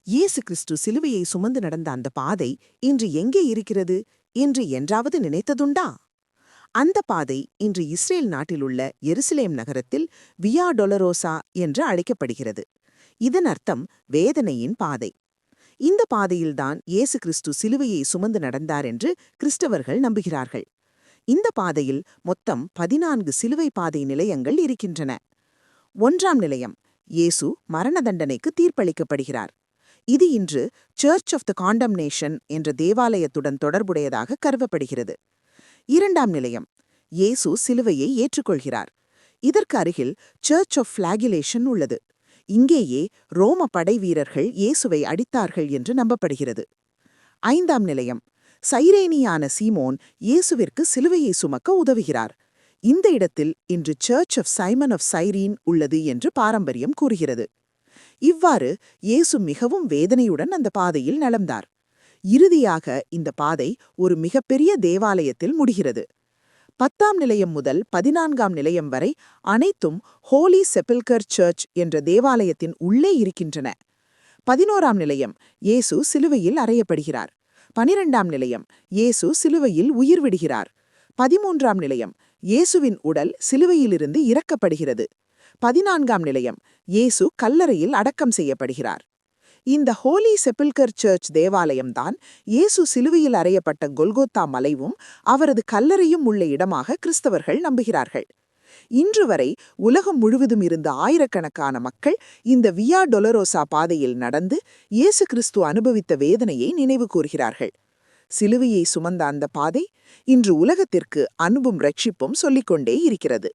இயேசு கிறிஸ்து சிலுவையை சுமந்து நடந்த அந்த பாதை இன்று எங்கே இருக்கிறது என்று என்றாவது நினைத்ததுண்டா? அந்த பாதை இன்று இஸ்ரேல் நாட்டிலுள்ள எருசலேம் நகரத்தில் வியா டொலரோசா என்று அழைக்கப்படுகிறது. இதன் அர்த்தம் வேதனையின் பாதை. இந்த பாதையில்தான் இயேசு கிறிஸ்து சிலுவையை சுமந்து நடந்தார் என்று கிறிஸ்தவர்கள் நம்புகிறார்கள். இந்த பாதையில் மொத்தம் 14 சிலுவை பாதை நிலையங்கள் இருக்கின்றன. 1ஆம் நிலையம், இயேசு மரண தண்டனைக்கு தீர்ப்பளிக்கப்படுகிறார். இது இன்று சர்ச் ஆஃப் த காண்டம்னேஷன் என்ற தேவாலயத்துடன் தொடர்புடையதாக கருதப்படுகிறது. 2ஆம் நிலையம், இயேசு சிலுவையை ஏற்றுக்கொள்கிறார். இதற்கு அருகில் சர்ச் ஆஃப் ஃபிளாகிலேஷன் உள்ளது. இங்கேயே ரோம படை வீரர்கள் இயேசுவை அடித்தார்கள் என்று நம்பப்படுகிறது. 5ஆம் நிலையம், சைரேனியான சீமோன் இயேசுவிற்கு சிலுவையை சுமக்க உதவுகிறார். இந்த இடத்தில் இன்று சர்ச் ஆஃப் சைமன் ஆஃப் சைரீன் உள்ளது என்று பாரம்பரியம் கூறுகிறது. இவ்வாறு இயேசு மிகவும் வேதனையுடன் அந்த பாதையில் நடந்தார். இறுதியாக இந்த பாதை ஒரு மிகப்பெரிய தேவாலயத்தில் முடிகிறது. 10ஆம் நிலையம் முதல் 14ஆம் நிலையம் வரை அனைத்தும் ஹோலி செப்பில்கர் சர்ச் என்ற தேவாலயத்தின் உள்ளே இருக்கின்றன. 11ஆம் நிலையம், இயேசு சிலுவையில் அறையப்படுகிறார். 12ஆம் நிலையம், இயேசு சிலுவையில் உயிர் விடுகிறார். 13ஆம் நிலையம், இயேசுவின் உடல் சிலுவையிலிருந்து இறக்கப்படுகிறது. 14ஆம் நிலையம், இயேசு கல்லறையில் அடக்கம் செய்யப்படுகிறார். இந்த ஹோலி செப்பில்கர் சர்ச் தேவாலயம்தான் இயேசு சிலுவையில் அறையப்பட்ட கொல்கோத்தா மலைவும் அவரது கல்லறையும் உள்ள இடமாக கிறிஸ்தவர்கள் நம்புகிறார்கள். இன்று வரை உலகம் முழுவதும் இருந்த ஆயிரக்கணக்கான மக்கள் இந்த வியா டொலரோசா பாதையில் நடந்து இயேசு கிறிஸ்து அனுபவித்த வேதனையை நினைவு கூர்கிறார்கள். சிலுவையை சுமந்த அந்த பாதை இன்று உலகத்திற்கு அன்பும் ரட்சிப்பும் சொல்லிக்கொண்டே இருக்கிறது.